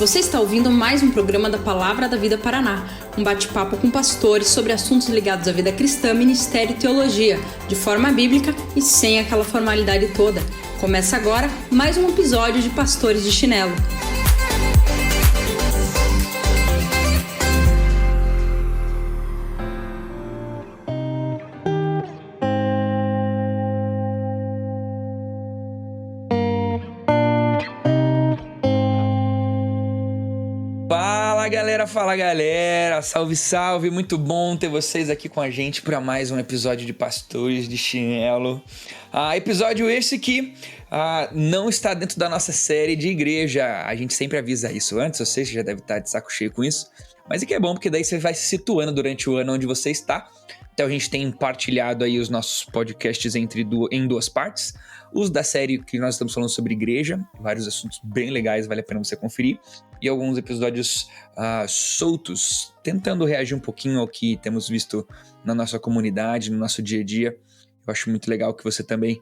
Você está ouvindo mais um programa da Palavra da Vida Paraná, um bate-papo com pastores sobre assuntos ligados à vida cristã, ministério e teologia, de forma bíblica e sem aquela formalidade toda. Começa agora mais um episódio de Pastores de Chinelo. Fala galera, salve salve, muito bom ter vocês aqui com a gente para mais um episódio de Pastores de Chinelo. Episódio esse que não está dentro da nossa série de igreja, a gente sempre avisa isso antes, você já deve estar de saco cheio com isso, mas é que é bom porque daí você vai se situando durante o ano onde você está. Então a gente tem partilhado aí os nossos podcasts em duas partes. Os da série que nós estamos falando sobre igreja, vários assuntos bem legais, vale a pena você conferir. E alguns episódios soltos, tentando reagir um pouquinho ao que temos visto na nossa comunidade, no nosso dia a dia. Eu acho muito legal que você também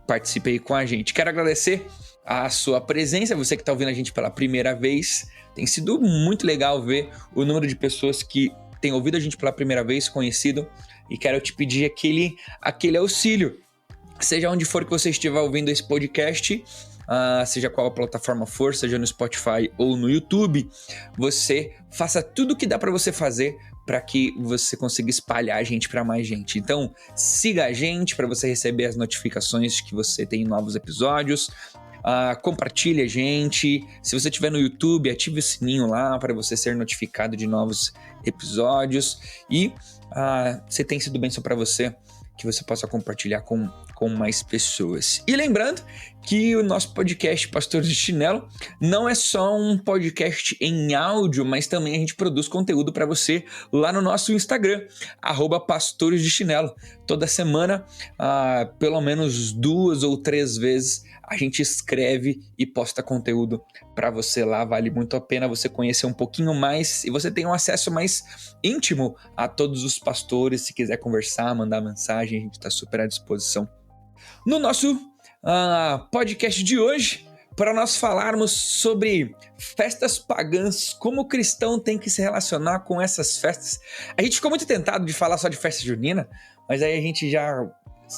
participe aí com a gente. Quero agradecer a sua presença, você que está ouvindo a gente pela primeira vez. Tem sido muito legal ver o número de pessoas que têm ouvido a gente pela primeira vez, conhecido. E quero te pedir aquele auxílio. Seja onde for que você estiver ouvindo esse podcast, seja qual a plataforma for, seja no Spotify ou no YouTube, você faça tudo o que dá para você fazer para que você consiga espalhar a gente para mais gente. Então, siga a gente para você receber as notificações de que você tem novos episódios. Compartilhe a gente. Se você estiver no YouTube, ative o sininho lá para você ser notificado de novos episódios. E se tem sido bênção para você, que você possa compartilhar com mais pessoas. E lembrando que o nosso podcast Pastores de Chinelo não é só um podcast em áudio, mas também a gente produz conteúdo para você lá no nosso Instagram, @Pastores de Chinelo. Toda semana, pelo menos 2 ou 3 vezes, a gente escreve e posta conteúdo para você lá. Vale muito a pena você conhecer um pouquinho mais e você tem um acesso mais íntimo a todos os pastores. Se quiser conversar, mandar mensagem, a gente está super à disposição. No nosso podcast de hoje, para nós falarmos sobre festas pagãs, como o cristão tem que se relacionar com essas festas. A gente ficou muito tentado de falar só de festa junina, mas aí a gente já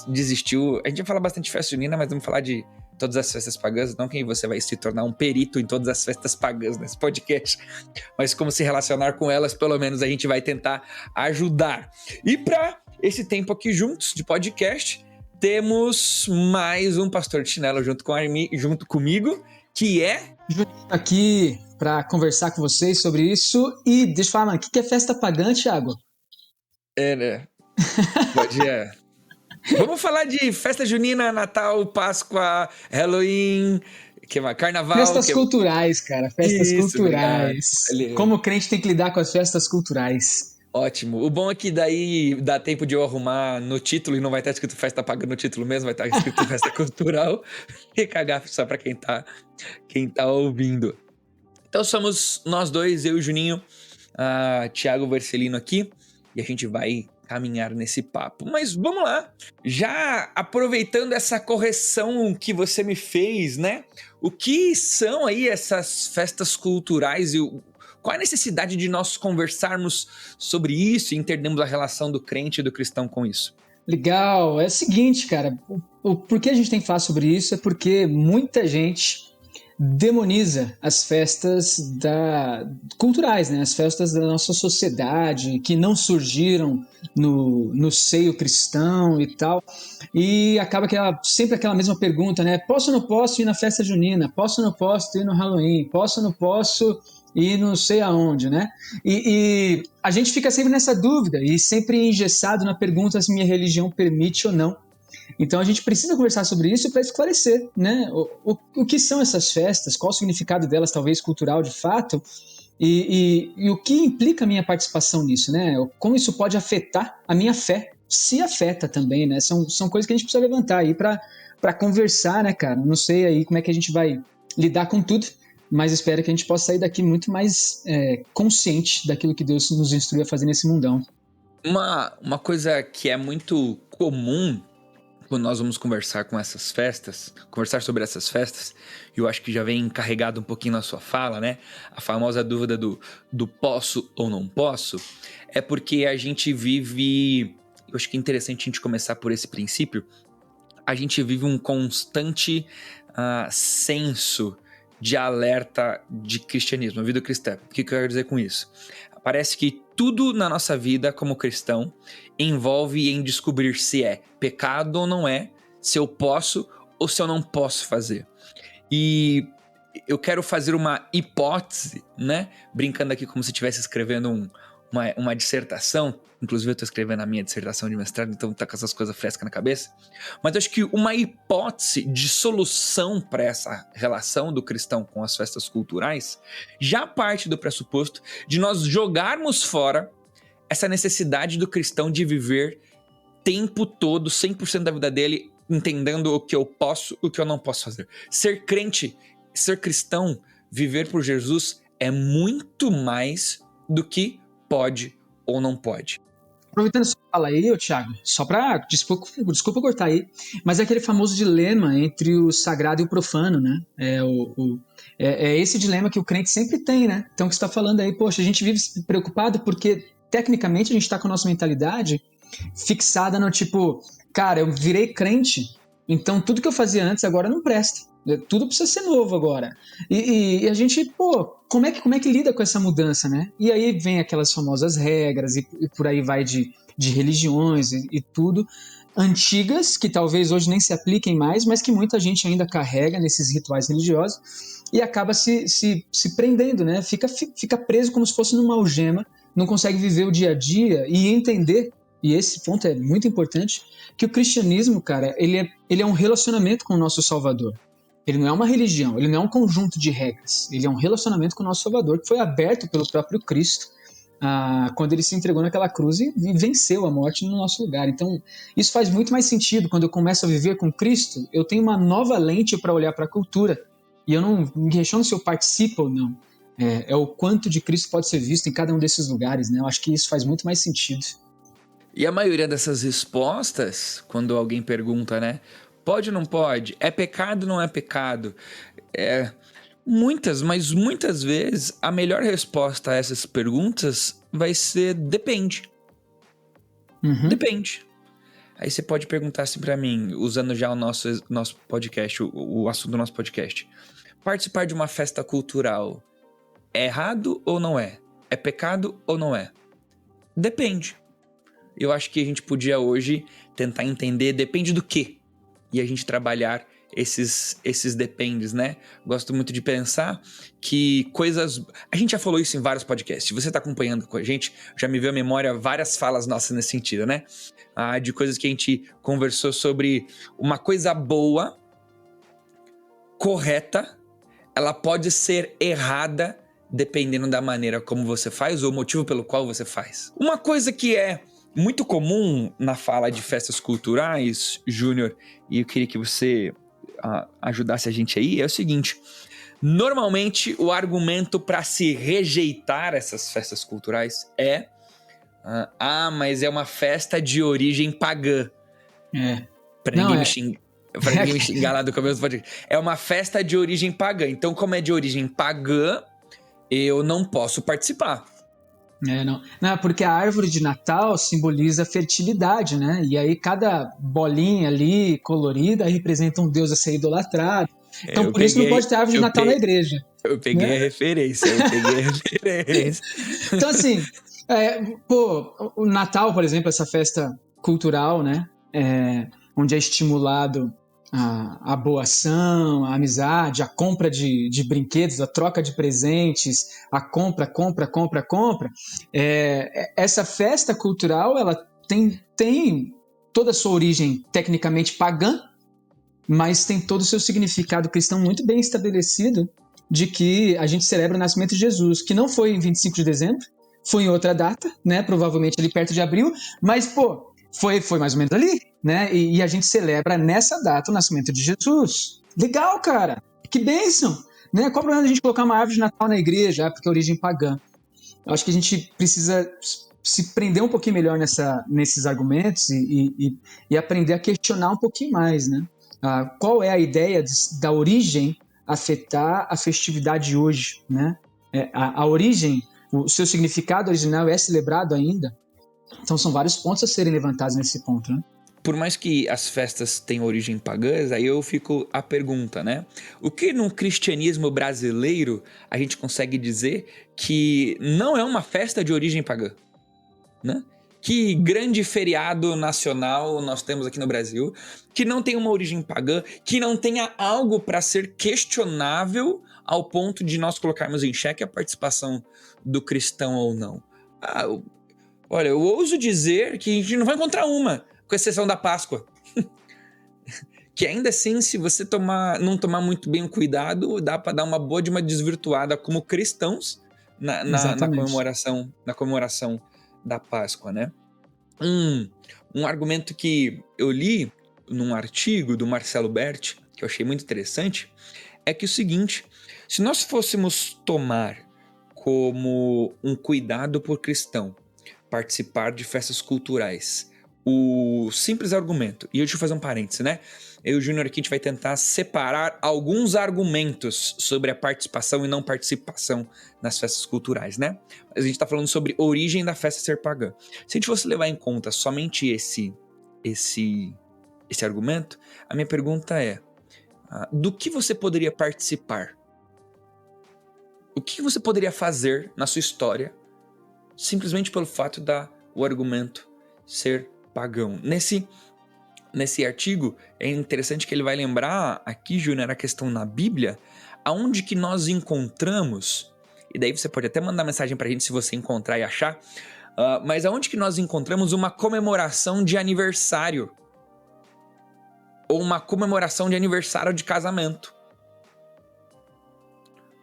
desistiu. A gente vai falar bastante de festa junina, mas vamos falar de todas as festas pagãs, não que você vai se tornar um perito em todas as festas pagãs nesse podcast, mas como se relacionar com elas, pelo menos a gente vai tentar ajudar. E para esse tempo aqui juntos de podcast, temos mais um Pastor de Chinelo junto comigo, que é... Aqui para conversar com vocês sobre isso. E deixa eu falar, mano, o que é festa pagã, Thiago? Né? Vamos falar de festa junina, Natal, Páscoa, Halloween, Carnaval. Festas culturais, cara. Festas culturais. Obrigado. Como o crente tem que lidar com as festas culturais. Ótimo. O bom é que daí dá tempo de eu arrumar no título e não vai estar escrito festa pagã no título mesmo, vai estar escrito festa cultural e cagar só pra quem tá ouvindo. Então somos nós dois, eu e o Juninho, Thiago Vercelino aqui, e a gente vai caminhar nesse papo. Mas vamos lá, já aproveitando essa correção que você me fez, né? O que são aí essas festas culturais e qual a necessidade de nós conversarmos sobre isso e entendermos a relação do crente e do cristão com isso? Legal, é o seguinte, cara, por que a gente tem que falar sobre isso é porque muita gente demoniza as festas culturais, né? As festas da nossa sociedade, que não surgiram no seio cristão e tal, e acaba sempre aquela mesma pergunta, né? Posso ou não posso ir na festa junina? Posso ou não posso ir no Halloween? Posso ou não posso ir não sei aonde, né? E a gente fica sempre nessa dúvida e sempre engessado na pergunta se minha religião permite ou não. Então a gente precisa conversar sobre isso para esclarecer, né? O que são essas festas, qual o significado delas, talvez cultural de fato, e o que implica a minha participação nisso, né? Como isso pode afetar a minha fé, se afeta também, né? São coisas que a gente precisa levantar aí para conversar, né, cara? Não sei aí como é que a gente vai lidar com tudo, mas espero que a gente possa sair daqui muito mais consciente daquilo que Deus nos instrui a fazer nesse mundão. Uma coisa que é muito comum quando nós vamos conversar sobre essas festas, e eu acho que já vem carregado um pouquinho na sua fala, né? A famosa dúvida do posso ou não posso, é porque a gente vive, eu acho que é interessante a gente começar por esse princípio, a gente vive um constante senso de alerta de cristianismo, a vida cristã. O que eu quero dizer com isso? Parece que tudo na nossa vida como cristão envolve em descobrir se é pecado ou não é, se eu posso ou se eu não posso fazer. E eu quero fazer uma hipótese, né? Brincando aqui como se estivesse escrevendo uma dissertação. Inclusive eu estou escrevendo a minha dissertação de mestrado, então tá com essas coisas frescas na cabeça. Mas eu acho que uma hipótese de solução para essa relação do cristão com as festas culturais já parte do pressuposto de nós jogarmos fora essa necessidade do cristão de viver tempo todo, 100% da vida dele, entendendo o que eu posso e o que eu não posso fazer. Ser crente, ser cristão, viver por Jesus é muito mais do que pode ou não pode. Aproveitando a sua fala aí, Thiago, só para, desculpa cortar aí, mas é aquele famoso dilema entre o sagrado e o profano, né? É esse dilema que o crente sempre tem, né? Então, o que você está falando aí, poxa, a gente vive preocupado porque, tecnicamente, a gente está com a nossa mentalidade fixada no tipo, cara, eu virei crente, então tudo que eu fazia antes agora não presta. Tudo precisa ser novo agora. E a gente, como é que lida com essa mudança, né? E aí vem aquelas famosas regras e por aí vai de religiões e tudo, antigas, que talvez hoje nem se apliquem mais, mas que muita gente ainda carrega nesses rituais religiosos e acaba se prendendo, né? Fica preso como se fosse numa algema, não consegue viver o dia a dia e entender, e esse ponto é muito importante, que o cristianismo, cara, ele é um relacionamento com o nosso Salvador. Ele não é uma religião, ele não é um conjunto de regras. Ele é um relacionamento com o nosso Salvador, que foi aberto pelo próprio Cristo quando ele se entregou naquela cruz e venceu a morte no nosso lugar. Então, isso faz muito mais sentido. Quando eu começo a viver com Cristo, eu tenho uma nova lente para olhar para a cultura. E eu não me questiono se eu participo ou não. É o quanto de Cristo pode ser visto em cada um desses lugares, né? Eu acho que isso faz muito mais sentido. E a maioria dessas respostas, quando alguém pergunta, né? Pode ou não pode? É pecado ou não é pecado? Mas muitas vezes a melhor resposta a essas perguntas vai ser depende. Uhum. Depende. Aí você pode perguntar assim pra mim, usando já o nosso podcast, o assunto do nosso podcast. Participar de uma festa cultural é errado ou não é? É pecado ou não é? Depende. Eu acho que a gente podia hoje tentar entender depende do quê? E a gente trabalhar esses dependes, né? Gosto muito de pensar que coisas... A gente já falou isso em vários podcasts. Se você está acompanhando com a gente, já me veio à memória várias falas nossas nesse sentido, né? De coisas que a gente conversou sobre uma coisa boa, correta, ela pode ser errada dependendo da maneira como você faz ou o motivo pelo qual você faz. Uma coisa que é muito comum na fala de festas culturais, Júnior, e eu queria que você ajudasse a gente aí, é o seguinte: normalmente o argumento para se rejeitar essas festas culturais é mas é uma festa de origem pagã. Pra ninguém me xingar lá do começo do podcast. É uma festa de origem pagã. Então, como é de origem pagã, eu não posso participar. Não, porque a árvore de Natal simboliza fertilidade, né? E aí cada bolinha ali colorida representa um deus a ser idolatrado. Então por isso não pode ter árvore de Natal na igreja. Eu peguei a referência, Então assim, o Natal, por exemplo, essa festa cultural, né? Onde é estimulado a boa ação, a amizade, a compra de brinquedos, a troca de presentes, a compra. Essa festa cultural, ela tem toda a sua origem tecnicamente pagã, mas tem todo o seu significado cristão muito bem estabelecido de que a gente celebra o nascimento de Jesus, que não foi em 25 de dezembro, foi em outra data, né? Provavelmente ali perto de abril, mas, foi mais ou menos ali, né? E a gente celebra nessa data o nascimento de Jesus. Legal, cara! Que bênção! Né? Qual o problema da gente colocar uma árvore de Natal na igreja? Porque é origem pagã. Eu acho que a gente precisa se prender um pouquinho melhor nesses argumentos e aprender a questionar um pouquinho mais, né? Qual é a ideia da origem afetar a festividade de hoje, né? A origem, o seu significado original é celebrado ainda? Então são vários pontos a serem levantados nesse ponto, né? Por mais que as festas tenham origem pagã, aí eu fico a pergunta, né? O que no cristianismo brasileiro a gente consegue dizer que não é uma festa de origem pagã, né? Que grande feriado nacional nós temos aqui no Brasil, que não tem uma origem pagã, que não tenha algo para ser questionável ao ponto de nós colocarmos em xeque a participação do cristão ou não. Olha, eu ouso dizer que a gente não vai encontrar uma, com exceção da Páscoa. Que ainda assim, se você não tomar muito bem o cuidado, dá para dar uma boa de uma desvirtuada como cristãos na comemoração da Páscoa, né? Um argumento que eu li num artigo do Marcelo Berti, que eu achei muito interessante, é que o seguinte: se nós fôssemos tomar como um cuidado por cristão participar de festas culturais, o simples argumento, e deixa eu fazer um parêntese, né? Eu e o Júnior aqui, a gente vai tentar separar alguns argumentos sobre a participação e não participação nas festas culturais, né? A gente tá falando sobre origem da festa ser pagã. Se a gente fosse levar em conta somente esse argumento, a minha pergunta é: do que você poderia participar? O que você poderia fazer na sua história simplesmente pelo fato o argumento ser pagão? Nesse artigo, é interessante que ele vai lembrar aqui, Júnior, a questão na Bíblia, aonde que nós encontramos, e daí você pode até mandar mensagem pra gente se você encontrar e achar, mas aonde que nós encontramos uma comemoração de aniversário, ou uma comemoração de aniversário de casamento.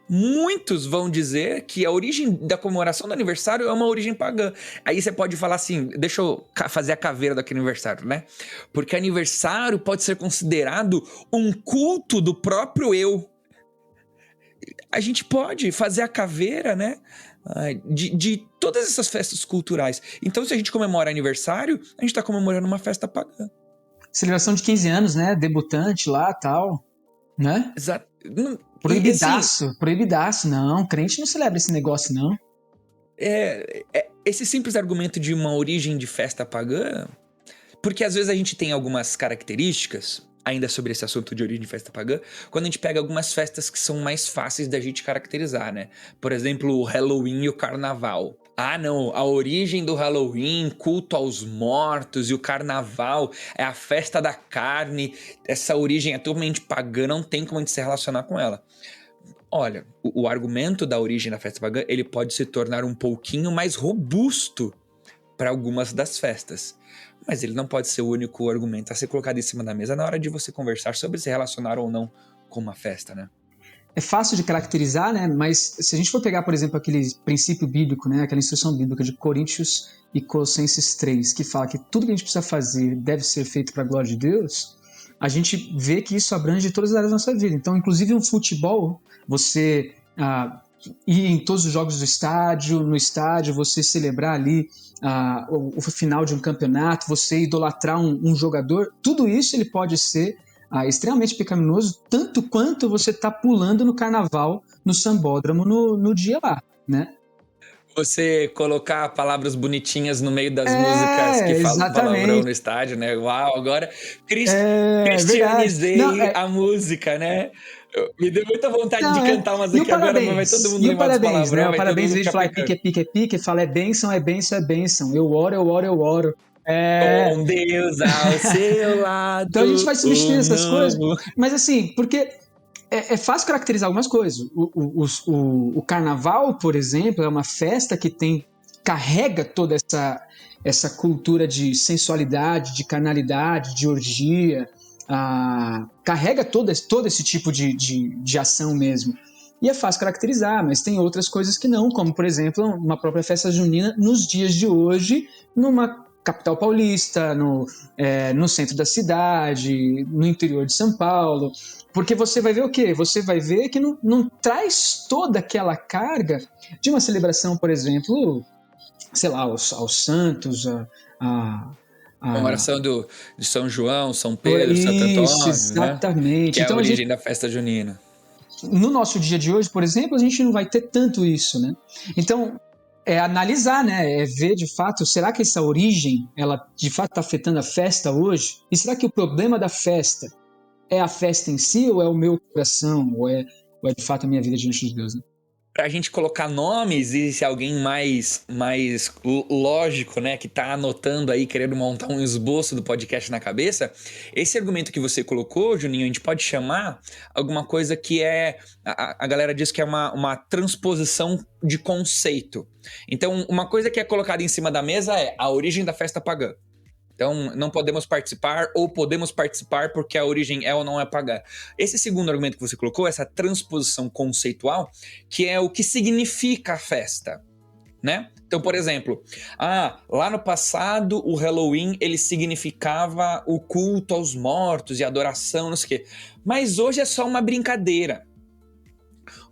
Muitos vão dizer que a origem da comemoração do aniversário é uma origem pagã. Aí você pode falar assim: deixa eu fazer a caveira daquele aniversário, né? Porque aniversário pode ser considerado um culto do próprio eu. A gente pode fazer a caveira, né? De todas essas festas culturais. Então, se a gente comemora aniversário, a gente está comemorando uma festa pagã. Celebração de 15 anos, né? Debutante lá, tal, né? Exato. Proibidaço. Não, crente não celebra esse negócio, não. Esse simples argumento de uma origem de festa pagã, porque às vezes a gente tem algumas características, ainda sobre esse assunto de origem de festa pagã, quando a gente pega algumas festas que são mais fáceis da gente caracterizar, né? Por exemplo, o Halloween e o Carnaval. Não, a origem do Halloween, culto aos mortos, e o Carnaval é a festa da carne. Essa origem é totalmente pagã, não tem como a gente se relacionar com ela. Olha, o argumento da origem da festa pagã, ele pode se tornar um pouquinho mais robusto para algumas das festas, mas ele não pode ser o único argumento a ser colocado em cima da mesa na hora de você conversar sobre se relacionar ou não com uma festa, né? É fácil de caracterizar, né? Mas se a gente for pegar, por exemplo, aquele princípio bíblico, né? Aquela instrução bíblica de Coríntios e Colossenses 3, que fala que tudo que a gente precisa fazer deve ser feito para a glória de Deus, a gente vê que isso abrange todas as áreas da nossa vida. Então, inclusive um futebol, você ir em todos os jogos do estádio, no estádio, você celebrar ali o final de um campeonato, você idolatrar um jogador, tudo isso ele pode ser extremamente pecaminoso, tanto quanto você tá pulando no carnaval, no sambódromo, no dia lá, né? Você colocar palavras bonitinhas no meio das músicas que falam palavrão no estádio, né? Uau, agora cristianizei a música, né? Me deu muita vontade de cantar umas aqui agora, mas vai todo mundo lembrar dos palavrões. Né? O parabéns, em vez de falar pique, fala é bênção, eu oro. Com Deus ao seu lado. Então a gente vai substituir essas coisas. Mas assim, porque é fácil caracterizar algumas coisas. O carnaval, por exemplo, é uma festa que carrega toda essa cultura de sensualidade, de carnalidade, de orgia. Carrega todo esse tipo de ação mesmo. E é fácil caracterizar, mas tem outras coisas que não, como, por exemplo, uma própria festa junina nos dias de hoje, numa capital paulista, no centro da cidade, no interior de São Paulo, porque você vai ver o quê? Você vai ver que não traz toda aquela carga de uma celebração, por exemplo, sei lá, aos santos, Comemoração de São João, São Pedro, Santo Isso, Antônio, né? exatamente. Que é a Então, origem da festa junina. no nosso dia de hoje, por exemplo, a gente não vai ter tanto isso, né? Então, é analisar, né? É ver de fato, será que essa origem, ela de fato está afetando a festa hoje? E será que o problema da festa é a festa em si ou é o meu coração? Ou é de fato a minha vida diante de Deus, né? Pra gente colocar nomes e se alguém mais lógico, né, que tá anotando aí, querendo montar um esboço do podcast na cabeça, esse argumento que você colocou, Juninho, a gente pode chamar alguma coisa que é, a galera diz que é uma transposição de conceito. Então, uma coisa que é colocada em cima da mesa é a origem da festa pagã. Então, não podemos participar ou podemos participar porque a origem é ou não é pagã. Esse segundo argumento que você colocou, essa transposição conceitual, que é o que significa a festa, né? Então, por exemplo, lá no passado o Halloween ele significava o culto aos mortos e adoração, não sei o quê. Mas hoje é só uma brincadeira.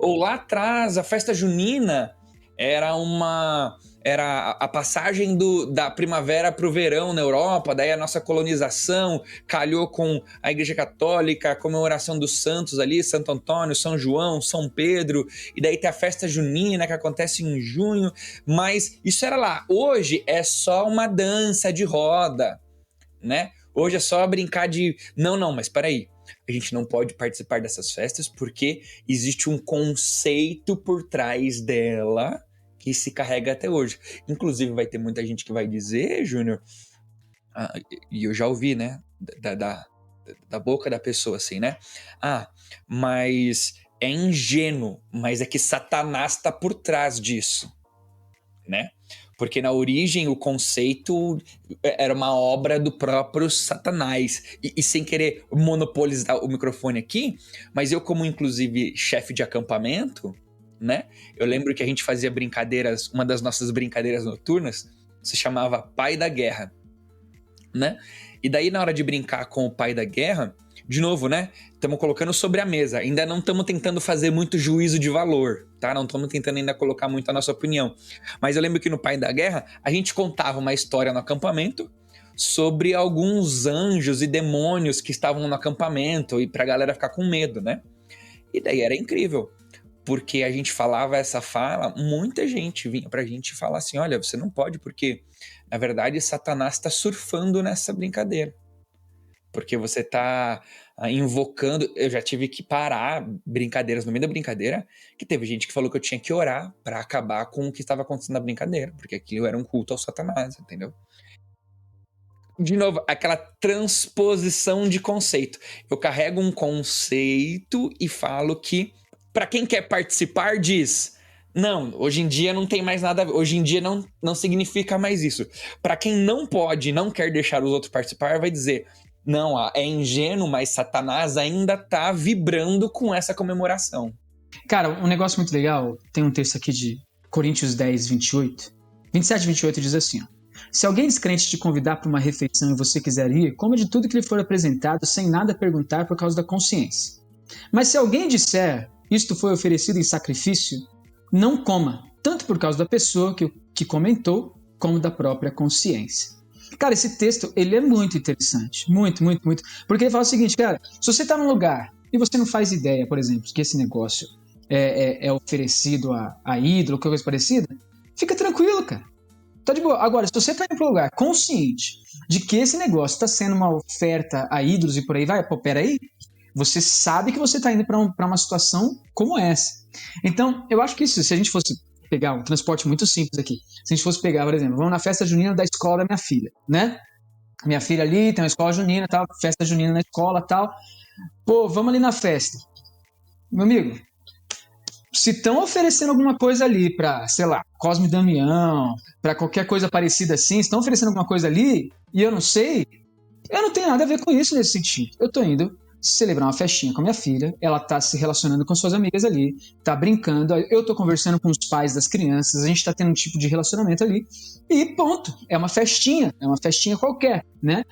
Ou lá atrás, a festa junina era a passagem da primavera para o verão na Europa, daí a nossa colonização calhou com a Igreja Católica, a comemoração dos santos ali, Santo Antônio, São João, São Pedro, e daí tem a festa junina que acontece em junho, mas isso era lá. Hoje é só uma dança de roda, né? Hoje é só brincar de... Não, mas peraí. A gente não pode participar dessas festas porque existe um conceito por trás dela que se carrega até hoje. Inclusive, vai ter muita gente que vai dizer, Júnior, e eu já ouvi, né, da boca da pessoa assim, né? Mas é ingênuo, mas é que Satanás está por trás disso, né? Porque na origem o conceito era uma obra do próprio Satanás. E sem querer monopolizar o microfone aqui, mas eu como inclusive chefe de acampamento, né? Eu lembro que a gente fazia brincadeiras, uma das nossas brincadeiras noturnas se chamava Pai da Guerra, né? E daí na hora de brincar com o Pai da Guerra, de novo, né? Estamos colocando sobre a mesa. Ainda não estamos tentando fazer muito juízo de valor, tá? Não estamos tentando ainda colocar muito a nossa opinião. Mas eu lembro que no Pai da Guerra, a gente contava uma história no acampamento sobre alguns anjos e demônios que estavam no acampamento e pra galera ficar com medo, né? E daí era incrível, porque a gente falava essa fala, muita gente vinha pra gente falar assim, olha, você não pode porque, na verdade, Satanás está surfando nessa brincadeira. Porque você está invocando... Eu já tive que parar brincadeiras no meio da brincadeira, que teve gente que falou que eu tinha que orar para acabar com o que estava acontecendo na brincadeira, porque aquilo era um culto ao Satanás, entendeu? De novo, aquela transposição de conceito. Eu carrego um conceito e falo que, para quem quer participar, diz... Não, hoje em dia não tem mais nada a ver. Hoje em dia não significa mais isso. Para quem não pode, não quer deixar os outros participar, vai dizer... Não, é ingênuo, mas Satanás ainda tá vibrando com essa comemoração. Cara, um negócio muito legal, tem um texto aqui de Coríntios 10, 28. 27 e 28 diz assim, ó. Se alguém descrente te convidar para uma refeição e você quiser ir, coma de tudo que lhe for apresentado, sem nada perguntar por causa da consciência. Mas se alguém disser, isto foi oferecido em sacrifício, não coma, tanto por causa da pessoa que comentou, como da própria consciência. Cara, esse texto, ele é muito interessante. Muito, muito, muito. Porque ele fala o seguinte, cara, se você tá num lugar e você não faz ideia, por exemplo, que esse negócio é oferecido a ídolo, qualquer coisa parecida, fica tranquilo, cara. Tá de boa. Agora, se você tá indo pra um lugar consciente de que esse negócio tá sendo uma oferta a ídolos e por aí vai, pô, peraí, você sabe que você tá indo pra uma situação como essa. Então, eu acho que isso, se a gente fosse pegar um transporte muito simples aqui. Se a gente fosse pegar, por exemplo, vamos na festa junina da escola da minha filha, né? Minha filha ali tem uma escola junina, tal, festa junina na escola, tal. Pô, vamos ali na festa. Meu amigo, se estão oferecendo alguma coisa ali pra, sei lá, Cosme e Damião, pra qualquer coisa parecida assim, estão oferecendo alguma coisa ali e eu não sei, eu não tenho nada a ver com isso nesse sentido. Eu tô indo celebrar uma festinha com a minha filha, ela tá se relacionando com suas amigas ali, tá brincando, eu tô conversando com os pais das crianças, a gente tá tendo um tipo de relacionamento ali, e ponto, é uma festinha qualquer, né?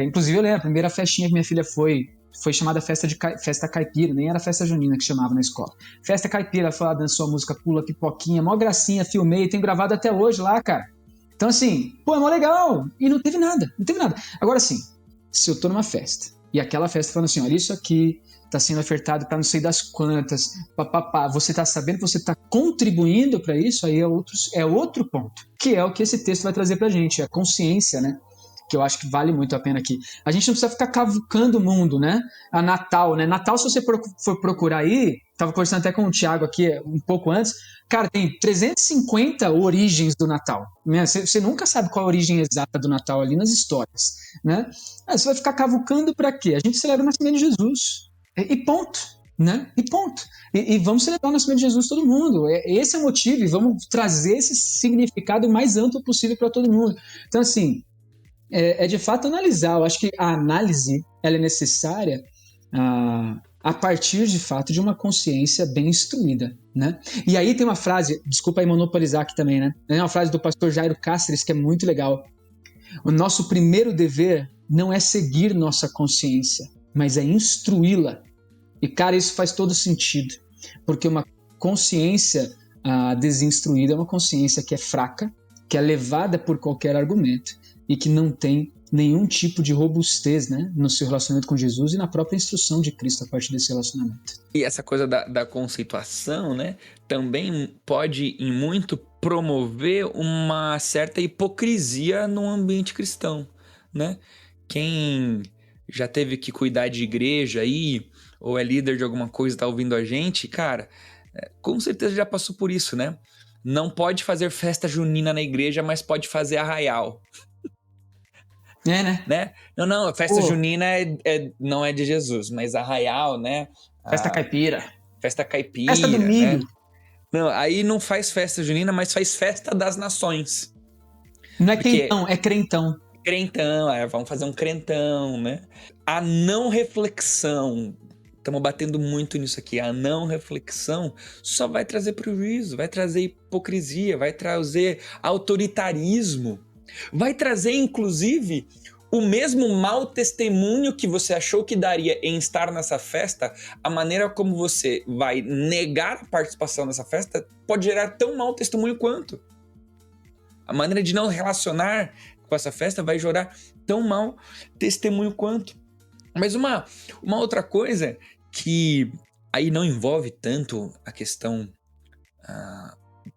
Inclusive eu lembro, a primeira festinha que minha filha foi chamada festa caipira, nem era festa junina que chamava na escola. Festa caipira, ela foi lá, dançou a música Pula Pipoquinha, mó gracinha, filmei, tem gravado até hoje lá, cara. Então, assim, pô, é mó legal. E não teve nada. Agora, assim, se eu tô numa festa e aquela festa falando assim, olha, isso aqui tá sendo ofertado para não sei das quantas, papapá, você tá sabendo que você tá contribuindo para isso, aí é outro ponto, que é o que esse texto vai trazer pra gente, a consciência, né? Que eu acho que vale muito a pena aqui. A gente não precisa ficar cavucando o mundo, né? A Natal, né? Natal, se você for procurar aí, tava conversando até com o Thiago aqui um pouco antes, cara, tem 350 origens do Natal. Né? Você nunca sabe qual a origem exata do Natal ali nas histórias, né? Você vai ficar cavucando para quê? A gente celebra o nascimento de Jesus. E ponto, né? E ponto. E vamos celebrar o nascimento de Jesus todo mundo. Esse é o motivo, e vamos trazer esse significado o mais amplo possível para todo mundo. Então, assim, é de fato analisar. Eu acho que a análise ela é necessária a partir de fato de uma consciência bem instruída, né? E aí tem uma frase, desculpa aí monopolizar aqui também, né? É uma frase do pastor Jairo Cáceres que é muito legal. O nosso primeiro dever não é seguir nossa consciência, mas é instruí-la. E, cara, isso faz todo sentido, porque uma consciência desinstruída é uma consciência que é fraca, que é levada por qualquer argumento e que não tem nenhum tipo de robustez, né, no seu relacionamento com Jesus e na própria instrução de Cristo a partir desse relacionamento. E essa coisa da conceituação, né, também pode, em muito, promover uma certa hipocrisia no ambiente cristão, né? Quem já teve que cuidar de igreja aí, ou é líder de alguma coisa e tá ouvindo a gente, cara, com certeza já passou por isso, né? Não pode fazer festa junina na igreja, mas pode fazer arraial. Né? Não, a festa junina não é de Jesus, mas arraial, né? Festa caipira. Festa caipira, festa do milho. Né? Não, aí não faz festa junina, mas faz festa das nações. Não é quentão, é crentão. Crentão, vamos fazer um crentão, né? A não reflexão, estamos batendo muito nisso aqui, a não reflexão só vai trazer prejuízo, vai trazer hipocrisia, vai trazer autoritarismo, vai trazer, inclusive, o mesmo mau testemunho que você achou que daria em estar nessa festa, a maneira como você vai negar a participação nessa festa pode gerar tão mau testemunho quanto. A maneira de não relacionar com essa festa vai gerar tão mau testemunho quanto. Mas uma outra coisa que aí não envolve tanto a questão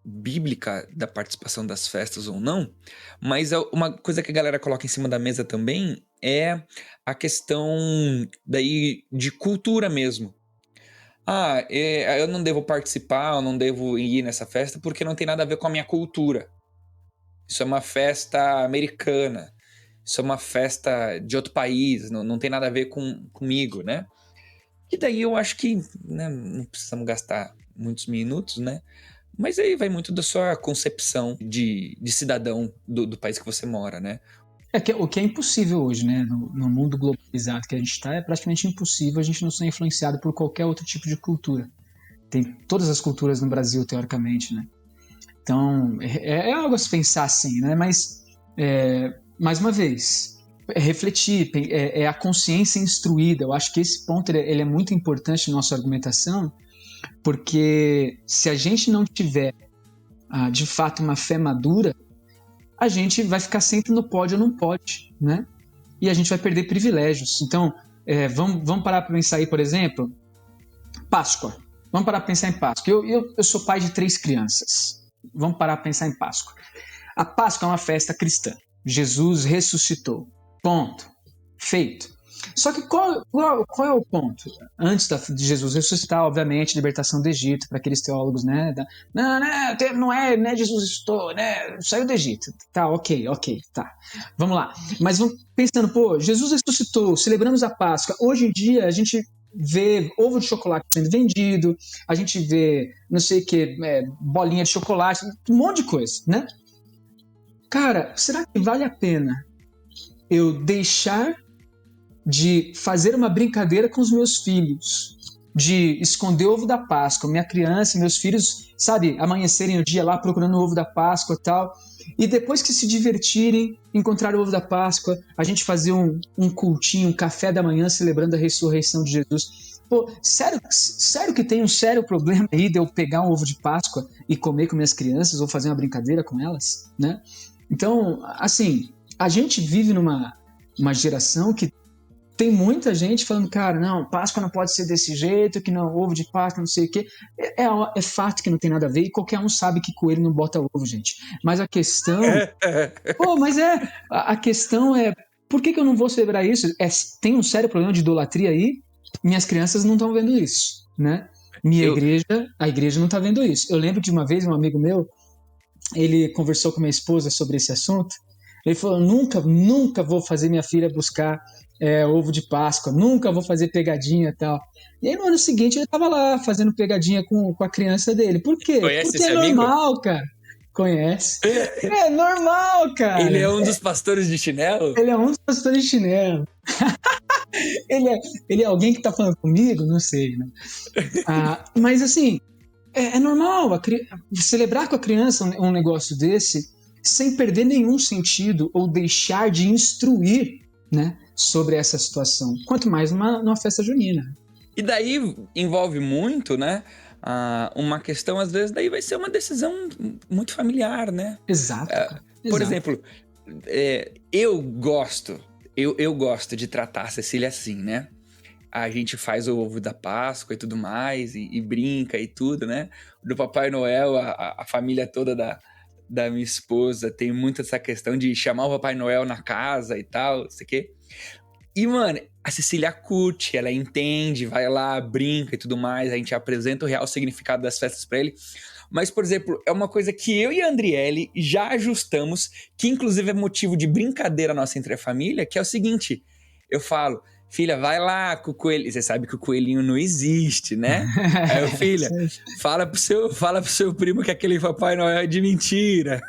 bíblica da participação das festas ou não, mas uma coisa que a galera coloca em cima da mesa também é a questão daí de cultura mesmo. Eu não devo participar, eu não devo ir nessa festa porque não tem nada a ver com a minha cultura. Isso é uma festa americana, isso é uma festa de outro país, não tem nada a ver comigo, né? E daí eu acho que, né, não precisamos gastar muitos minutos, né? Mas aí vai muito da sua concepção de cidadão do país que você mora, né? O que é impossível hoje, né? No mundo globalizado que a gente está, é praticamente impossível a gente não ser influenciado por qualquer outro tipo de cultura. Tem todas as culturas no Brasil, teoricamente, né? Então, é algo a se pensar assim, né? Mas, mais uma vez, refletir, é a consciência instruída. Eu acho que esse ponto ele é muito importante na nossa argumentação, porque se a gente não tiver, de fato, uma fé madura, a gente vai ficar sempre no pode ou não pode, né? E a gente vai perder privilégios. Então, vamos parar para pensar aí, por exemplo, Páscoa. Vamos parar para pensar em Páscoa. Eu sou pai de 3 crianças. Vamos parar para pensar em Páscoa. A Páscoa é uma festa cristã. Jesus ressuscitou. Ponto. Feito. Só que qual é o ponto? Antes de Jesus ressuscitar, obviamente, libertação do Egito, para aqueles teólogos, né? Não é Jesus ressuscitou, né? Saiu do Egito. Tá, ok, tá. Vamos lá. Mas vamos pensando, Jesus ressuscitou, celebramos a Páscoa. Hoje em dia, a gente vê ovo de chocolate sendo vendido, a gente vê, não sei o que, bolinha de chocolate, um monte de coisa, né? Cara, será que vale a pena eu deixar de fazer uma brincadeira com os meus filhos, de esconder o ovo da Páscoa, minha criança e meus filhos, sabe, amanhecerem o dia lá procurando o ovo da Páscoa e tal, e depois que se divertirem, encontrar o ovo da Páscoa, a gente fazer um cultinho, um café da manhã celebrando a ressurreição de Jesus. Sério que tem um sério problema aí de eu pegar um ovo de Páscoa e comer com minhas crianças ou fazer uma brincadeira com elas, né? Então, assim, a gente vive numa geração que tem muita gente falando, cara, não, Páscoa não pode ser desse jeito, que não, ovo de Páscoa, não sei o quê. É fato que não tem nada a ver, e qualquer um sabe que coelho não bota ovo, gente. Mas a questão... a questão é, por que eu não vou celebrar isso? Tem um sério problema de idolatria aí, minhas crianças não estão vendo isso, né? A igreja não está vendo isso. Eu lembro de uma vez, um amigo meu, ele conversou com minha esposa sobre esse assunto. Ele falou, nunca vou fazer minha filha buscar ovo de Páscoa, nunca vou fazer pegadinha e tal. E aí no ano seguinte ele estava lá fazendo pegadinha com a criança dele. Por quê? Conhece Porque esse é amigo? normal, cara. Conhece? É normal, cara. Ele é um dos pastores de chinelo? Ele é um dos pastores de chinelo. Ele é alguém que tá falando comigo? Não sei, né? Mas assim, é normal celebrar com a criança um negócio desse sem perder nenhum sentido ou deixar de instruir, né, sobre essa situação. Quanto mais numa festa junina. E daí envolve muito, né? Uma questão, às vezes, daí vai ser uma decisão muito familiar, né? Exato. Por exemplo, eu gosto de tratar a Cecília assim, né? A gente faz o ovo da Páscoa e tudo mais, e brinca e tudo, né? Do Papai Noel, a família toda da minha esposa tem muito essa questão de chamar o Papai Noel na casa e tal, não sei o quê. E, mano, a Cecília curte, ela entende, vai lá, brinca e tudo mais, a gente apresenta o real significado das festas pra ele. Mas, por exemplo, é uma coisa que eu e a Andriele já ajustamos, que inclusive é motivo de brincadeira nossa entre a família, que é o seguinte, eu falo, filha, vai lá com o coelhinho, você sabe que o coelhinho não existe, né? Aí eu, filha, fala pro seu primo que aquele Papai Noel é de mentira.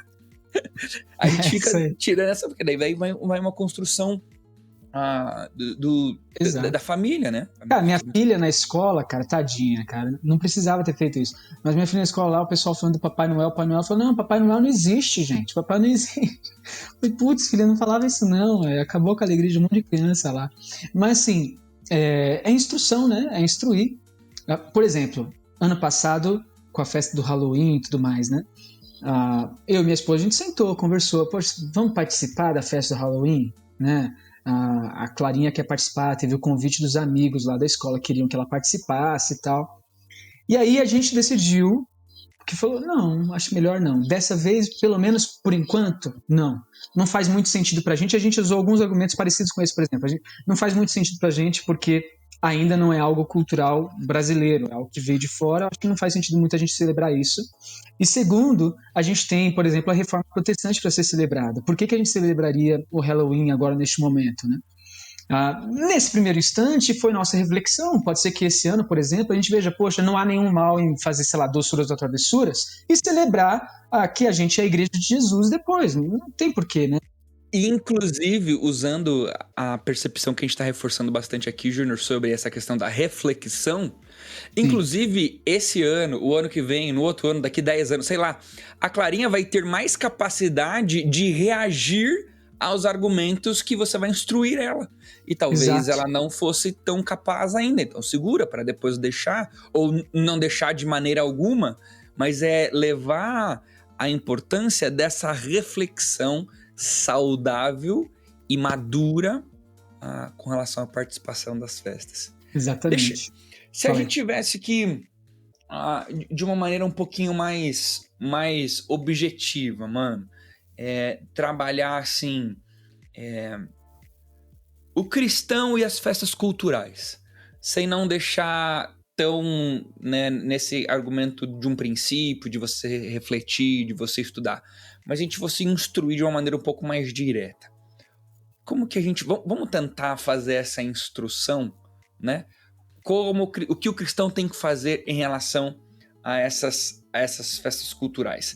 Aí a gente fica tirando essa, porque daí vai uma construção da família, né? Cara, minha filha na escola, cara, tadinha, cara, não precisava ter feito isso. Mas minha filha na escola lá, o pessoal falando do Papai Noel falou, não, Papai Noel não existe, gente, Papai não existe. Eu falei, putz, filha, não falava isso não, acabou com a alegria de um monte de criança lá. Mas assim, é instrução, né? É instruir. Por exemplo, ano passado, com a festa do Halloween e tudo mais, né? Eu e minha esposa, a gente sentou, conversou, poxa, vamos participar da festa do Halloween, né? A Clarinha quer participar, teve o convite dos amigos lá da escola, queriam que ela participasse e tal. E aí a gente decidiu, que falou, não, acho melhor não. Dessa vez, pelo menos por enquanto, não. Não faz muito sentido pra gente. A gente usou alguns argumentos parecidos com esse, por exemplo. Não faz muito sentido pra gente porque ainda não é algo cultural brasileiro, é algo que veio de fora. Acho que não faz sentido muito a gente celebrar isso. E segundo, a gente tem, por exemplo, a reforma protestante para ser celebrada. Por que a gente celebraria o Halloween agora neste momento, né? Nesse primeiro instante foi nossa reflexão. Pode ser que esse ano, por exemplo, a gente veja, poxa, não há nenhum mal em fazer, sei lá, doçuras ou travessuras e celebrar que a gente é a igreja de Jesus depois. Não tem porquê, né? E, inclusive, usando a percepção que a gente está reforçando bastante aqui, Júnior, sobre essa questão da reflexão, inclusive, esse ano, o ano que vem, no outro ano, daqui 10 anos, sei lá, a Clarinha vai ter mais capacidade de reagir aos argumentos que você vai instruir ela. E talvez ela não fosse tão capaz ainda. Então, segura para depois deixar, ou não deixar de maneira alguma, mas levar a importância dessa reflexão saudável e madura com relação à participação das festas. Exatamente. Se a gente tivesse que, de uma maneira um pouquinho mais objetiva, mano, trabalhar assim, o cristão e as festas culturais, sem não deixar tão, né, nesse argumento de um princípio, de você refletir, de você estudar, mas a gente fosse instruir de uma maneira um pouco mais direta. Como que a gente... Vamos tentar fazer essa instrução, né? O que o cristão tem que fazer em relação a essas festas culturais.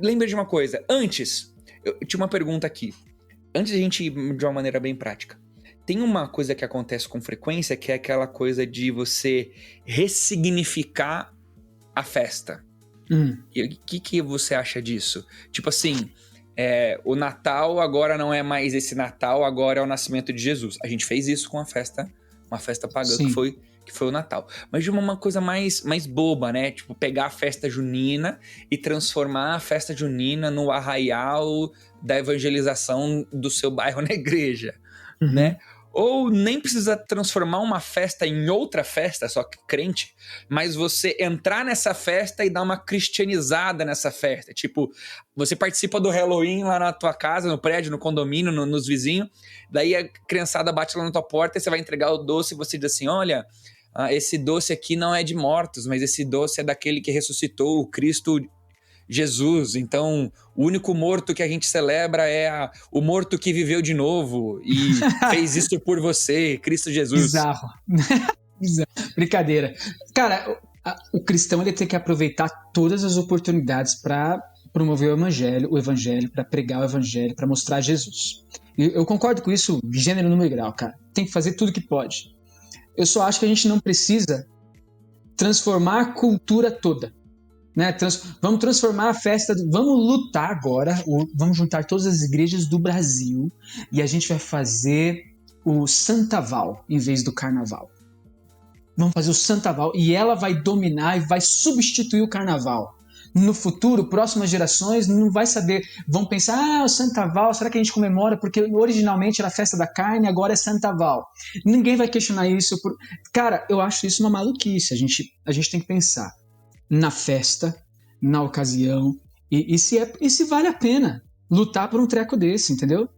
Lembra de uma coisa. Antes, eu tinha uma pergunta aqui. Antes de a gente ir de uma maneira bem prática. Tem uma coisa que acontece com frequência, que é aquela coisa de você ressignificar a festa. E o que você acha disso? Tipo assim, o Natal agora não é mais esse Natal, agora é o nascimento de Jesus. A gente fez isso com a festa uma festa pagã Sim. que foi o Natal. Mas de uma coisa mais boba, né? Tipo, pegar a festa junina e transformar a festa junina no arraial da evangelização do seu bairro na igreja, né? Ou nem precisa transformar uma festa em outra festa, só que crente, mas você entrar nessa festa e dar uma cristianizada nessa festa. Tipo, você participa do Halloween lá na tua casa, no prédio, no condomínio, nos vizinhos, daí a criançada bate lá na tua porta e você vai entregar o doce e você diz assim, olha, esse doce aqui não é de mortos, mas esse doce é daquele que ressuscitou, o Cristo Jesus. Então, o único morto que a gente celebra é o morto que viveu de novo e fez isso por você, Cristo Jesus. Bizarro. Bizarro. Brincadeira. Cara, o cristão ele tem que aproveitar todas as oportunidades para promover o evangelho, para pregar o evangelho, para mostrar Jesus. Eu concordo com isso, gênero, número e grau, cara. Tem que fazer tudo que pode. Eu só acho que a gente não precisa transformar a cultura toda. Né? Vamos transformar a festa, vamos lutar agora, vamos juntar todas as igrejas do Brasil e a gente vai fazer o Santaval em vez do Carnaval. Vamos fazer o Santaval e ela vai dominar e vai substituir o Carnaval. No futuro, próximas gerações não vai saber, vão pensar, o Santaval, será que a gente comemora? Porque originalmente era a festa da carne, agora é Santaval. Ninguém vai questionar isso. Cara, eu acho isso uma maluquice, a gente tem que pensar na festa, na ocasião, e se vale a pena lutar por um treco desse, entendeu?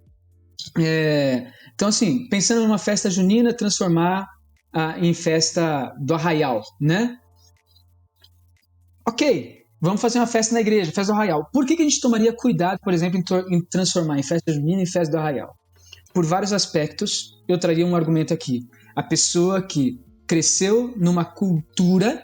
Então, assim, pensando numa festa junina, transformar em festa do arraial, né? Ok, vamos fazer uma festa na igreja, festa do arraial. Por que a gente tomaria cuidado, por exemplo, em transformar em festa junina em festa do arraial? Por vários aspectos, eu traria um argumento aqui. A pessoa que cresceu numa cultura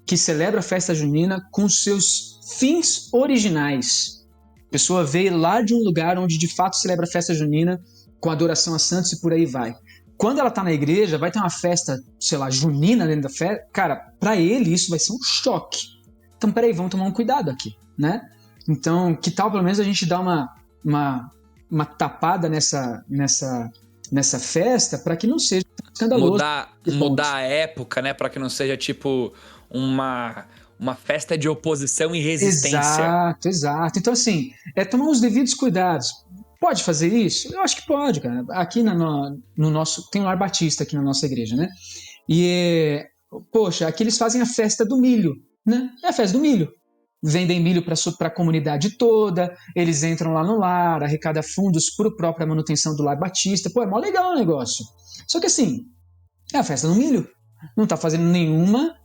que celebra a festa junina com seus fins originais. A pessoa veio lá de um lugar onde de fato celebra a festa junina com adoração a santos e por aí vai. Quando ela tá na igreja, vai ter uma festa, sei lá, junina dentro da festa, cara, pra ele isso vai ser um choque. Então, peraí, vamos tomar um cuidado aqui, né? Então, que tal pelo menos a gente dar uma tapada nessa festa para que não seja escandaloso. Mudar a época, né? Para que não seja tipo uma festa de oposição e resistência. Exato. Então, assim, tomar os devidos cuidados. Pode fazer isso? Eu acho que pode, cara. Aqui no nosso... Tem um lar batista aqui na nossa igreja, né? E, poxa, aqui eles fazem a festa do milho, né? É a festa do milho. Vendem milho para a comunidade toda, eles entram lá no lar, arrecada fundos para a própria manutenção do lar batista. Pô, é mó legal o negócio. Só que assim, é a festa do milho. Não está fazendo nenhuma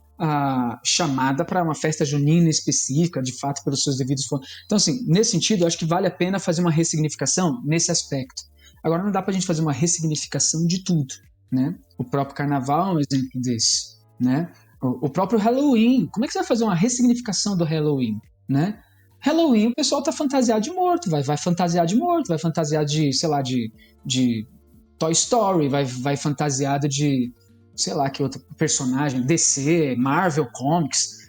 chamada para uma festa junina específica, de fato, pelos seus devidos fontes. Então, assim, nesse sentido, eu acho que vale a pena fazer uma ressignificação nesse aspecto. Agora, não dá para a gente fazer uma ressignificação de tudo, né? O próprio carnaval é um exemplo desse, né? O próprio Halloween. Como é que você vai fazer uma ressignificação do Halloween, né? Halloween, o pessoal tá fantasiado de morto, vai fantasiar de morto, vai fantasiar de, sei lá, de Toy Story, vai fantasiado de, sei lá, que outro personagem, DC, Marvel Comics.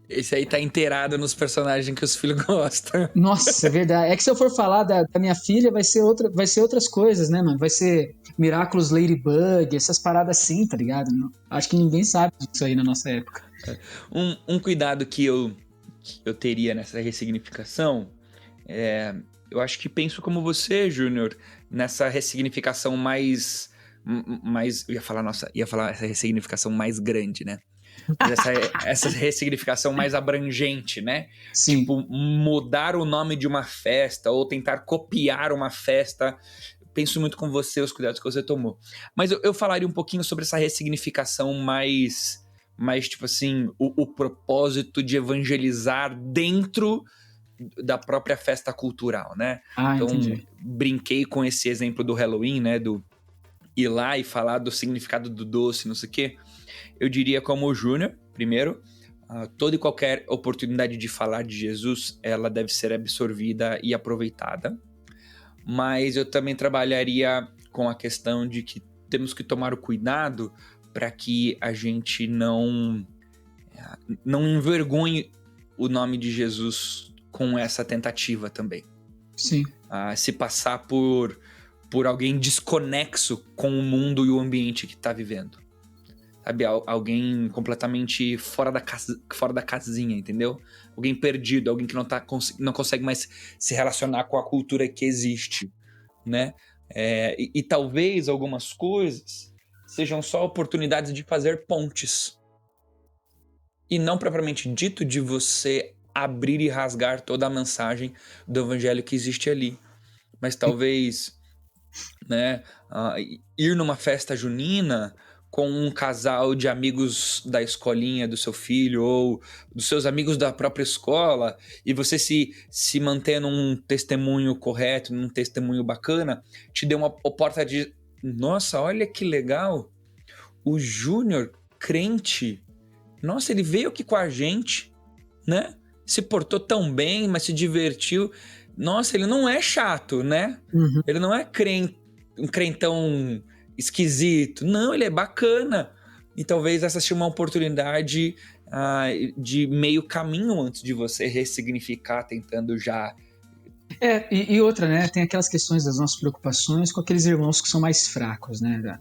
Esse aí tá inteirado nos personagens que os filhos gostam. Nossa, é verdade. É que se eu for falar da minha filha, vai ser outras coisas, né, mano? Vai ser Miraculous Ladybug, essas paradas assim, tá ligado? Acho que ninguém sabe disso aí na nossa época. Um cuidado que eu teria nessa ressignificação eu acho que penso como você, Júnior, nessa ressignificação mais eu ia falar essa ressignificação mais grande, né? Mas essa ressignificação mais abrangente, né? Sim. Tipo, mudar o nome de uma festa ou tentar copiar uma festa. Penso muito com você, os cuidados que você tomou. Mas eu falaria um pouquinho sobre essa ressignificação mais tipo assim, o propósito de evangelizar dentro da própria festa cultural, né? Então, entendi. Brinquei com esse exemplo do Halloween, né? Do ir lá e falar do significado do doce, não sei o quê. Eu diria como o Júnior, primeiro, toda e qualquer oportunidade de falar de Jesus, ela deve ser absorvida e aproveitada. Mas eu também trabalharia com a questão de que temos que tomar o cuidado para que a gente não envergonhe o nome de Jesus com essa tentativa também. Sim. Se passar por por alguém desconexo com o mundo e o ambiente que está vivendo. Sabe, alguém completamente fora da casinha, entendeu? Alguém perdido, alguém que não consegue mais se relacionar com a cultura que existe, né? E talvez algumas coisas sejam só oportunidades de fazer pontes. E não propriamente dito de você abrir e rasgar toda a mensagem do evangelho que existe ali. Mas talvez, né, ir numa festa junina com um casal de amigos da escolinha do seu filho ou dos seus amigos da própria escola, e você se manter num testemunho correto, num testemunho bacana, te deu uma oportunidade de, nossa, olha que legal, o Júnior, crente, nossa, ele veio aqui com a gente, né? Se portou tão bem, mas se divertiu. Nossa, ele não é chato, né? Uhum. Ele não é um crentão esquisito. Não, ele é bacana. E talvez essa seja uma oportunidade de meio caminho antes de você ressignificar, tentando já... E outra, né? Tem aquelas questões das nossas preocupações com aqueles irmãos que são mais fracos, né?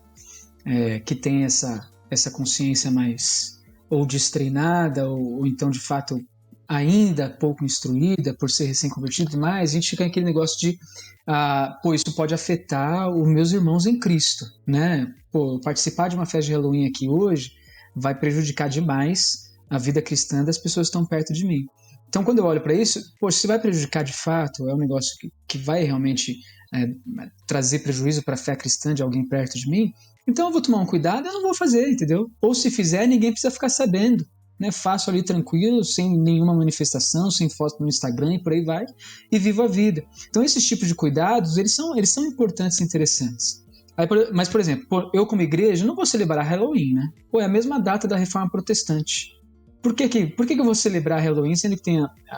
Que tem essa consciência mais ou destreinada, ou então, de fato, ainda pouco instruída por ser recém-convertido e mais, a gente fica naquele negócio de isso pode afetar os meus irmãos em Cristo, né? Participar de uma festa de Halloween aqui hoje vai prejudicar demais a vida cristã das pessoas que estão perto de mim. Então, quando eu olho para isso, se vai prejudicar de fato, é um negócio que vai realmente trazer prejuízo para a fé cristã de alguém perto de mim, então eu vou tomar um cuidado, eu não vou fazer, entendeu? Ou se fizer, ninguém precisa ficar sabendo, né? Faço ali tranquilo, sem nenhuma manifestação, sem foto no Instagram e por aí vai, e vivo a vida. Então, esses tipos de cuidados, eles são importantes e interessantes. Mas, por exemplo, eu como igreja não vou celebrar Halloween, né? É a mesma data da Reforma Protestante. Por que eu vou celebrar Halloween, sendo que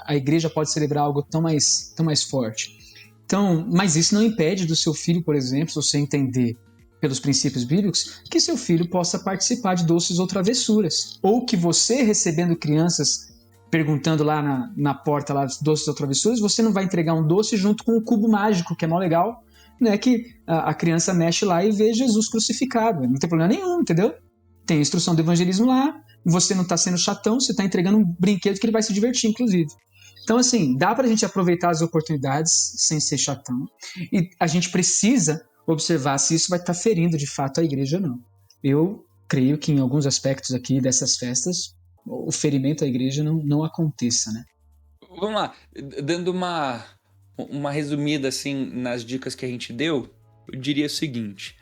a igreja pode celebrar algo tão mais forte? Então, mas isso não impede do seu filho, por exemplo, se você entender pelos princípios bíblicos, que seu filho possa participar de doces ou travessuras. Ou que você, recebendo crianças perguntando lá na porta lá, doces ou travessuras, você não vai entregar um doce junto com o cubo mágico, que é mó legal, né, que a criança mexe lá e vê Jesus crucificado. Não tem problema nenhum, entendeu? Tem a instrução do evangelismo lá, você não está sendo chatão, você está entregando um brinquedo que ele vai se divertir, inclusive. Então, assim, dá para a gente aproveitar as oportunidades sem ser chatão. E a gente precisa observar se isso vai estar ferindo de fato a igreja ou não. Eu creio que em alguns aspectos aqui dessas festas, o ferimento à igreja não aconteça, né? Vamos lá, dando uma resumida assim nas dicas que a gente deu, eu diria o seguinte: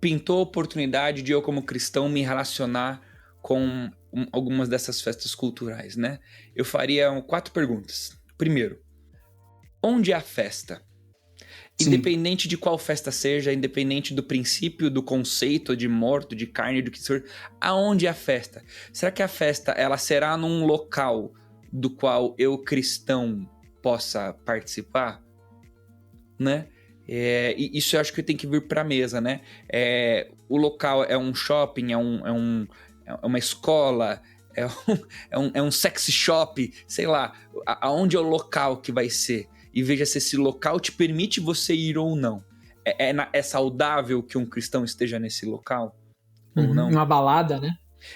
pintou a oportunidade de eu como cristão me relacionar com algumas dessas festas culturais, né? Eu faria 4 perguntas. Primeiro, onde é a festa? Sim. Independente de qual festa seja, independente do princípio, do conceito de morto, de carne, do que for, aonde é a festa? Será que a festa ela será num local do qual eu, cristão, possa participar? Né? E isso eu acho que tem que vir para a mesa, né? O local é um shopping, é uma escola, é um sex shop, sei lá, aonde é o local que vai ser? E veja se esse local te permite você ir ou não. É saudável que um cristão esteja nesse local? Ou não? Uma balada, né?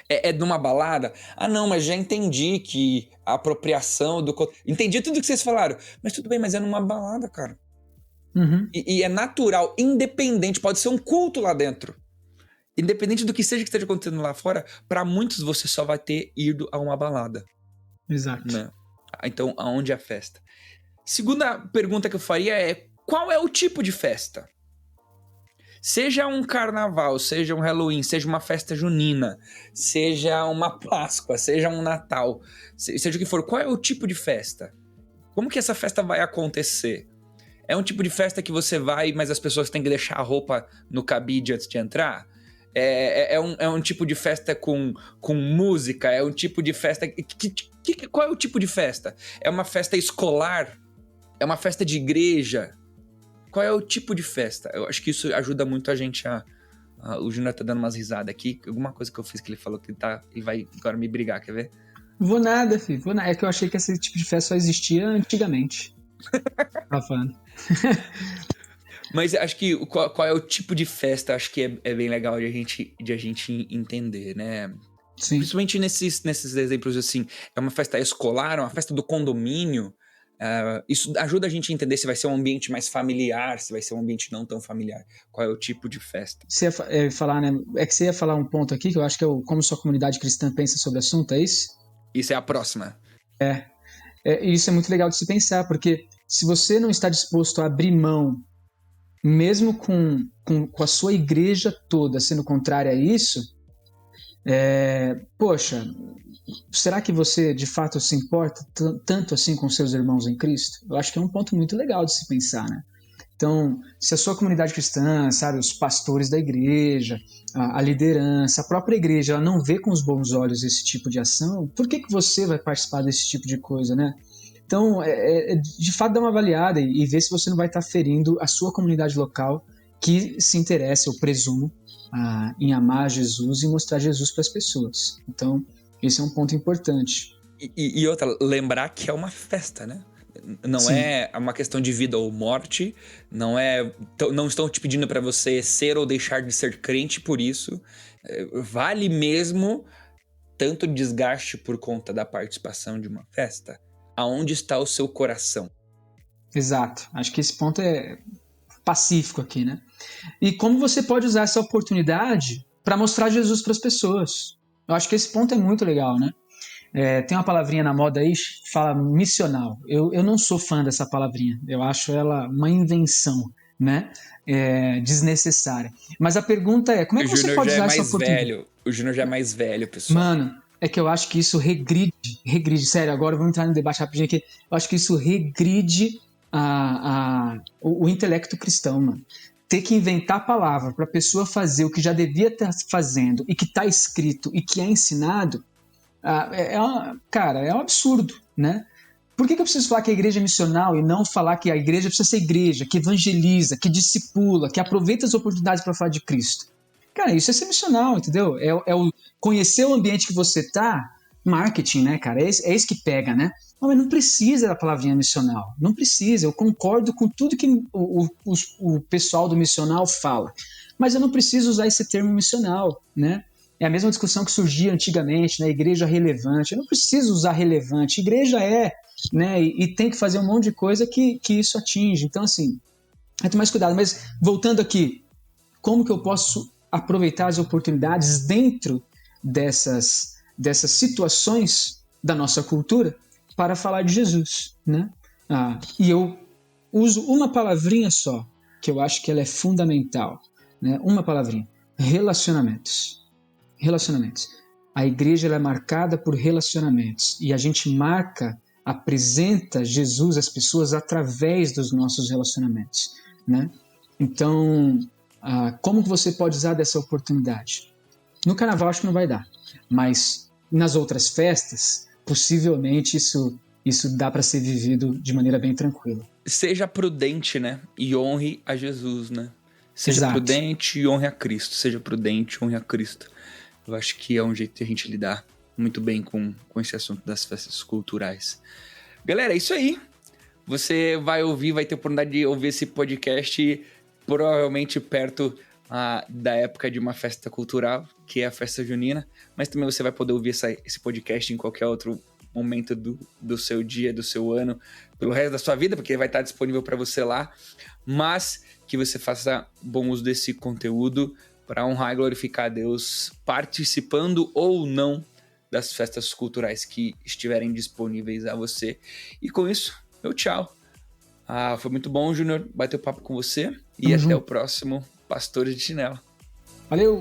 É numa balada? Não, mas já entendi que a apropriação do... Entendi tudo que vocês falaram. Mas tudo bem, mas é numa balada, cara. Uhum. E é natural, independente, pode ser um culto lá dentro. Independente do que seja que esteja acontecendo lá fora, para muitos você só vai ter ido a uma balada. Exato. Né? Então, aonde é a festa? Segunda pergunta que eu faria é: qual é o tipo de festa? Seja um carnaval, seja um Halloween, seja uma festa junina, seja uma Páscoa, seja um Natal, seja o que for, qual é o tipo de festa? Como que essa festa vai acontecer? É um tipo de festa que você vai, mas as pessoas têm que deixar a roupa no cabide antes de entrar? É um tipo de festa com música? É um tipo de festa... Qual é o tipo de festa? É uma festa escolar? É uma festa de igreja? Qual é o tipo de festa? Eu acho que isso ajuda muito a gente o Júnior tá dando umas risadas aqui. Alguma coisa que eu fiz que ele falou que ele vai agora me brigar, quer ver? Vou nada, filho. Vou nada. É que eu achei que esse tipo de festa só existia antigamente. Tava falando. Mas acho que qual é o tipo de festa, acho que é bem legal de a gente entender, né? Sim. Principalmente nesses exemplos assim, é uma festa escolar, uma festa do condomínio. Isso ajuda a gente a entender se vai ser um ambiente mais familiar, se vai ser um ambiente não tão familiar. Qual é o tipo de festa? Você ia falar, né? É que você ia falar um ponto aqui que eu acho que é como sua comunidade cristã pensa sobre o assunto, é isso? Isso é a próxima. Isso é muito legal de se pensar, porque se você não está disposto a abrir mão, mesmo com a sua igreja toda sendo contrária a isso, poxa, será que você de fato se importa tanto assim com seus irmãos em Cristo? Eu acho que é um ponto muito legal de se pensar, né? Então, se a sua comunidade cristã, sabe, os pastores da igreja, a liderança, a própria igreja, ela não vê com os bons olhos esse tipo de ação, por que você vai participar desse tipo de coisa, né? Então, de fato, dá uma avaliada e ver se você não vai estar ferindo a sua comunidade local que se interessa, eu presumo, em amar Jesus e mostrar Jesus para as pessoas. Então, esse é um ponto importante. E outra, lembrar que é uma festa, né? Não Sim. É uma questão de vida ou morte, não estão te pedindo para você ser ou deixar de ser crente por isso. Vale mesmo tanto desgaste por conta da participação de uma festa? Aonde está o seu coração? Exato. Acho que esse ponto é pacífico aqui, né? E como você pode usar essa oportunidade para mostrar Jesus para as pessoas? Eu acho que esse ponto é muito legal, né? Tem uma palavrinha na moda aí, fala missional. Eu não sou fã dessa palavrinha. Eu acho ela uma invenção, né? Desnecessária. Mas a pergunta é, como é que você pode usar essa oportunidade? O Júnior já é mais velho, pessoal. Mano, é que eu acho que isso regride. Sério, agora vamos entrar no debate rapidinho aqui. Eu acho que isso regride o intelecto cristão, mano. Ter que inventar a palavra para a pessoa fazer o que já devia estar fazendo e que está escrito e que é ensinado, cara, é um absurdo, né? Por que eu preciso falar que a igreja é missional e não falar que a igreja precisa ser igreja, que evangeliza, que discipula, que aproveita as oportunidades para falar de Cristo? Cara, isso é ser missional, entendeu? É o conhecer o ambiente que você tá, marketing, né, cara? É isso que pega, né? Não, mas não precisa da palavrinha missional. Não precisa. Eu concordo com tudo que o pessoal do missional fala. Mas eu não preciso usar esse termo missional, né? É a mesma discussão que surgia antigamente, né? Igreja relevante. Eu não preciso usar relevante. Igreja né? E tem que fazer um monte de coisa que isso atinge. Então, assim, tem que tomar mais cuidado. Mas, voltando aqui, como que eu posso aproveitar as oportunidades dentro dessas situações da nossa cultura para falar de Jesus, né? E eu uso uma palavrinha só, que eu acho que ela é fundamental, né? Uma palavrinha: relacionamentos. Relacionamentos. A igreja ela é marcada por relacionamentos e a gente apresenta Jesus às pessoas através dos nossos relacionamentos, né? Então, como que você pode usar dessa oportunidade? No carnaval acho que não vai dar, mas nas outras festas, possivelmente isso dá para ser vivido de maneira bem tranquila. Seja prudente, né? E honre a Jesus, né? Seja Exato. prudente e honre a Cristo. Seja prudente e honre a Cristo. Eu acho que é um jeito de a gente lidar muito bem com esse assunto das festas culturais. Galera, é isso aí. Você vai ter a oportunidade de ouvir esse podcast provavelmente perto da época de uma festa cultural, que é a festa junina, mas também você vai poder ouvir esse podcast em qualquer outro momento do seu dia, do seu ano, pelo resto da sua vida, porque ele vai estar disponível para você lá, mas que você faça bom uso desse conteúdo para honrar e glorificar a Deus, participando ou não das festas culturais que estiverem disponíveis a você. E com isso, meu tchau. Foi muito bom, Júnior, bater o papo com você. E até o próximo Pastores de Chinelo. Valeu!